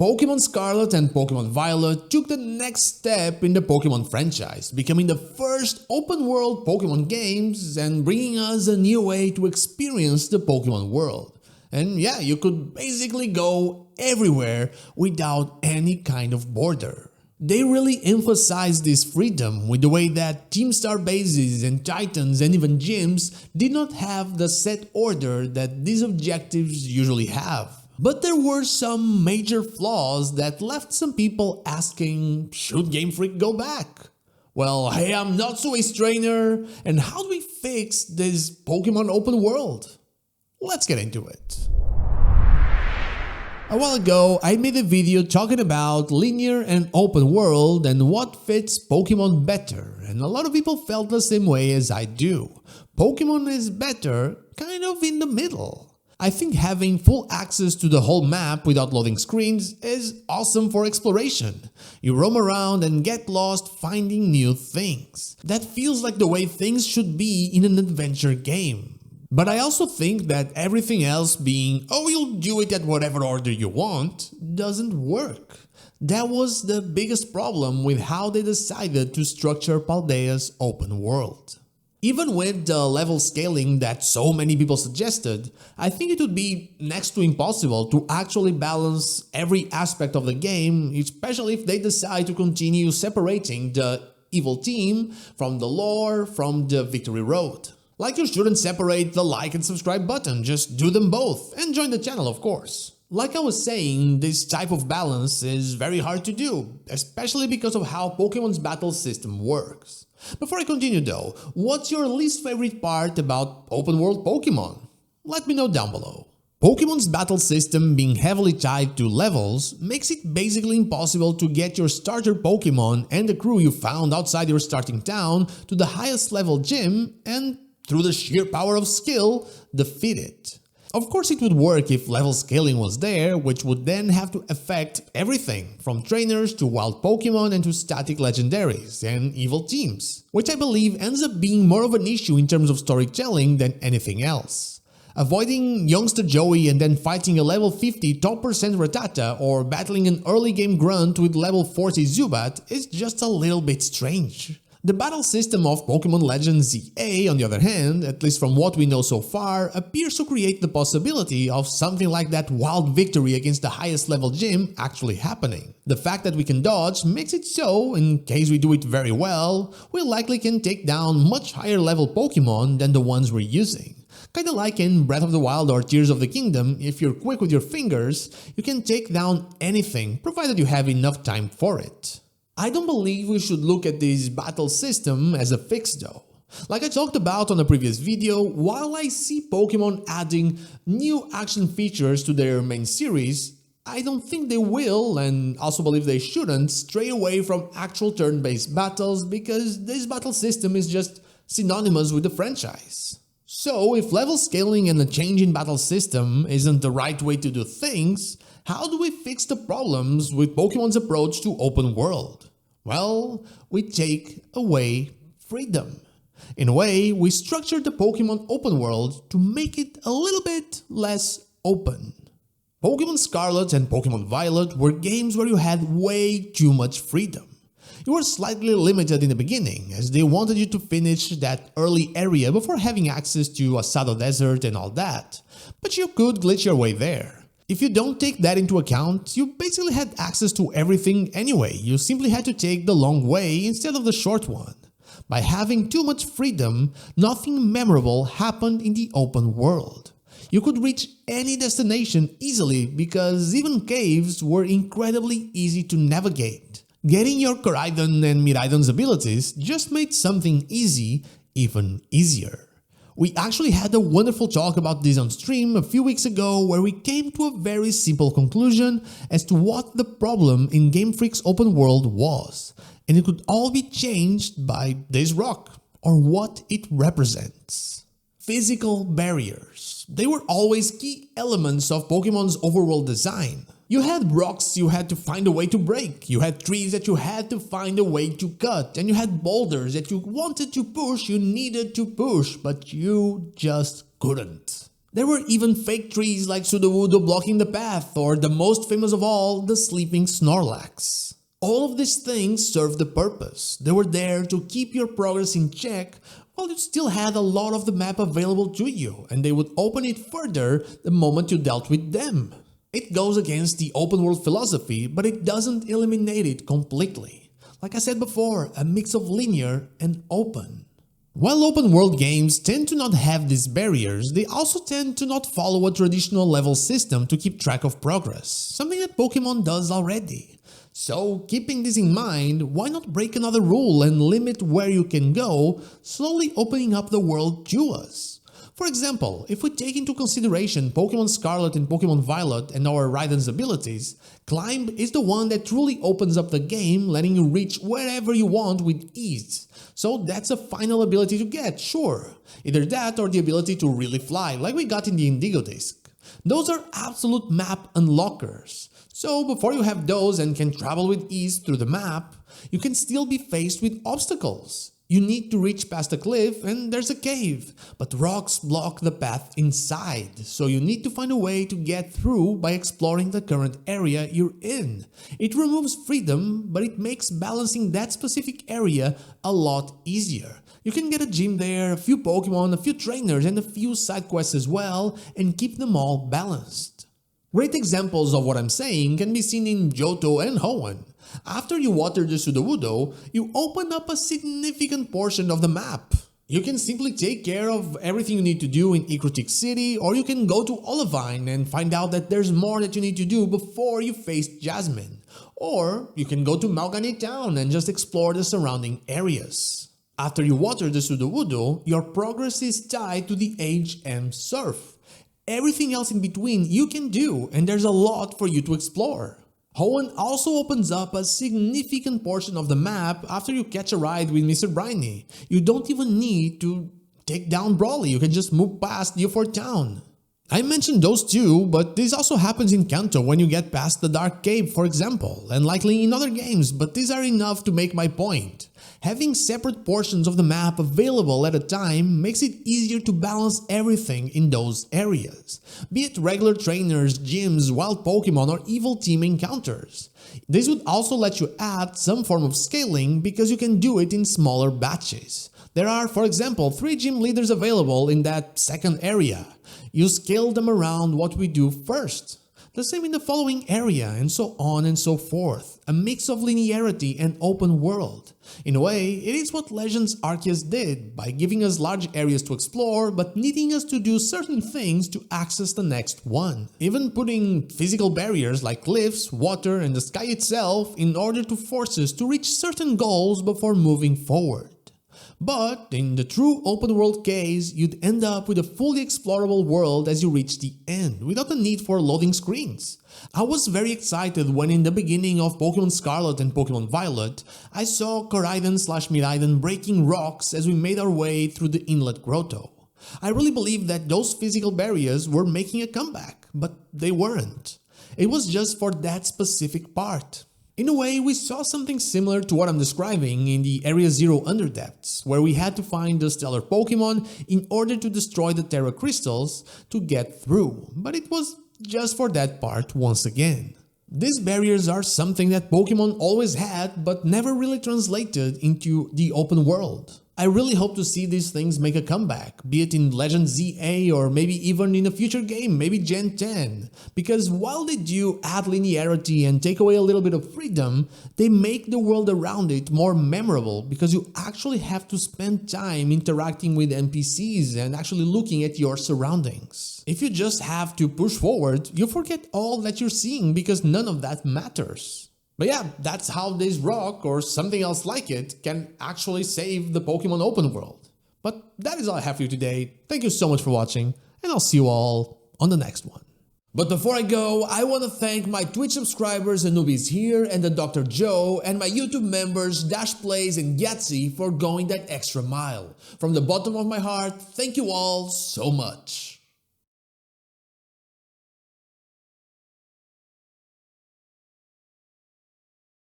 Pokémon Scarlet and Pokémon Violet took the next step in the Pokémon franchise, becoming the first open-world Pokémon games and bringing us a new way to experience the Pokémon world. And yeah, you could basically go everywhere without any kind of border. They really emphasized this freedom with the way that Team Star bases and Titans and even gyms did not have the set order that these objectives usually have. But there were some major flaws that left some people asking, should Gamefreak go back? Well, hey, I'm not so a trainer, and how do we fix this Pokémon Open World? Let's get into it. A while ago, I made a video talking about linear and open world and what fits Pokémon better, and a lot of people felt the same way as I do. Pokémon is better, kind of in the middle. I think having full access to the whole map without loading screens is awesome for exploration. You roam around and get lost finding new things. That feels like the way things should be in an adventure game. But I also think that everything else being, oh, you'll do it at whatever order you want, doesn't work. That was the biggest problem with how they decided to structure Paldea's open world. Even with the level scaling that so many people suggested, I think it would be next to impossible to actually balance every aspect of the game, especially if they decide to continue separating the evil team from the lore, from the victory road. Like you shouldn't separate the like and subscribe button, just do them both, and join the channel of course. Like I was saying, this type of balance is very hard to do, especially because of how Pokemon's battle system works. Before I continue though, what's your least favorite part about open world Pokemon? Let me know down below. Pokemon's battle system being heavily tied to levels makes it basically impossible to get your starter Pokemon and the crew you found outside your starting town to the highest level gym and, through the sheer power of skill, defeat it. Of course it would work if level scaling was there, which would then have to affect everything, from trainers to wild Pokemon and to static legendaries and evil teams, which I believe ends up being more of an issue in terms of storytelling than anything else. Avoiding youngster Joey and then fighting a level 50 top percent Rattata or battling an early game grunt with level 40 Zubat is just a little bit strange. The battle system of Pokémon Legends Z-A, on the other hand, at least from what we know so far, appears to create the possibility of something like that wild victory against the highest level gym actually happening. The fact that we can dodge makes it so, in case we do it very well, we likely can take down much higher level Pokémon than the ones we're using. Kinda like in Breath of the Wild or Tears of the Kingdom, if you're quick with your fingers, you can take down anything, provided you have enough time for it. I don't believe we should look at this battle system as a fix though. Like I talked about on a previous video, while I see Pokemon adding new action features to their main series, I don't think they will, and also believe they shouldn't, stray away from actual turn-based battles because this battle system is just synonymous with the franchise. So if level scaling and a change in battle system isn't the right way to do things, how do we fix the problems with Pokemon's approach to open world? Well, we take away freedom. In a way, we structured the Pokémon Open World to make it a little bit less open. Pokémon Scarlet and Pokémon Violet were games where you had way too much freedom. You were slightly limited in the beginning, as they wanted you to finish that early area before having access to Asado Desert and all that, but you could glitch your way there. If you don't take that into account, you basically had access to everything anyway, you simply had to take the long way instead of the short one. By having too much freedom, nothing memorable happened in the open world. You could reach any destination easily because even caves were incredibly easy to navigate. Getting your Koraidon and Miraidon's abilities just made something easy even easier. We actually had a wonderful talk about this on stream a few weeks ago where we came to a very simple conclusion as to what the problem in Gamefreak's open world was, and it could all be changed by this rock, or what it represents. Physical barriers. They were always key elements of Pokemon's overworld design. You had rocks you had to find a way to break, you had trees that you had to find a way to cut, and you had boulders that you wanted to push, you needed to push, but you just couldn't. There were even fake trees like Sudowoodo blocking the path, or the most famous of all, the sleeping Snorlax. All of these things served the purpose. They were there to keep your progress in check while you still had a lot of the map available to you, and they would open it further the moment you dealt with them. It goes against the open world philosophy, but it doesn't eliminate it completely. Like I said before, a mix of linear and open. While open world games tend to not have these barriers, they also tend to not follow a traditional level system to keep track of progress, something that Pokémon does already. So, keeping this in mind, why not break another rule and limit where you can go, slowly opening up the world to us? For example, if we take into consideration Pokémon Scarlet and Pokémon Violet and our Raiden's abilities, Climb is the one that truly opens up the game, letting you reach wherever you want with ease. So that's a final ability to get, sure. Either that or the ability to really fly, like we got in the Indigo Disc. Those are absolute map unlockers. So before you have those and can travel with ease through the map, you can still be faced with obstacles. You need to reach past a cliff and there's a cave, but rocks block the path inside, so you need to find a way to get through by exploring the current area you're in. It removes freedom, but it makes balancing that specific area a lot easier. You can get a gym there, a few Pokemon, a few trainers, and a few side quests as well, and keep them all balanced. Great examples of what I'm saying can be seen in Johto and Hoenn. After you water the Sudowoodo, you open up a significant portion of the map. You can simply take care of everything you need to do in Ecruteak City, or you can go to Olivine and find out that there's more that you need to do before you face Jasmine. Or you can go to Malgani Town and just explore the surrounding areas. After you water the Sudowoodo, your progress is tied to the HM Surf. Everything else in between you can do, and there's a lot for you to explore. Hoenn also opens up a significant portion of the map after you catch a ride with Mr. Briny. You don't even need to take down Brawly, you can just move past Beaufort Town. I mentioned those two, but this also happens in Kanto when you get past the Dark Cave, for example, and likely in other games, but these are enough to make my point. Having separate portions of the map available at a time makes it easier to balance everything in those areas, be it regular trainers, gyms, wild Pokemon, or evil team encounters. This would also let you add some form of scaling because you can do it in smaller batches. There are, for example, 3 gym leaders available in that second area. You scale them around what we do first. The same in the following area, and so on and so forth. A mix of linearity and open world. In a way, it is what Legends Arceus did, by giving us large areas to explore, but needing us to do certain things to access the next one. Even putting physical barriers like cliffs, water, and the sky itself in order to force us to reach certain goals before moving forward. But in the true open world case, you'd end up with a fully explorable world as you reach the end, without the need for loading screens. I was very excited when in the beginning of Pokémon Scarlet and Pokémon Violet, I saw Koraidon/Miraidon breaking rocks as we made our way through the Inlet Grotto. I really believed that those physical barriers were making a comeback, but they weren't. It was just for that specific part. In a way, we saw something similar to what I'm describing in the Area Zero Underdepths, where we had to find the Stellar Pokémon in order to destroy the Terra Crystals to get through, but it was just for that part once again. These barriers are something that Pokémon always had but never really translated into the open world. I really hope to see these things make a comeback, be it in Legends Z-A or maybe even in a future game, maybe Gen 10. Because while they do add linearity and take away a little bit of freedom, they make the world around it more memorable because you actually have to spend time interacting with NPCs and actually looking at your surroundings. If you just have to push forward, you forget all that you're seeing because none of that matters. But yeah, that's how this rock, or something else like it, can actually save the Pokemon Open World. But that is all I have for you today. Thank you so much for watching, and I'll see you all on the next one. But before I go, I want to thank my Twitch subscribers and newbies here, and the Dr. Joe, and my YouTube members Dash Plays and Yatsy for going that extra mile. From the bottom of my heart, thank you all so much.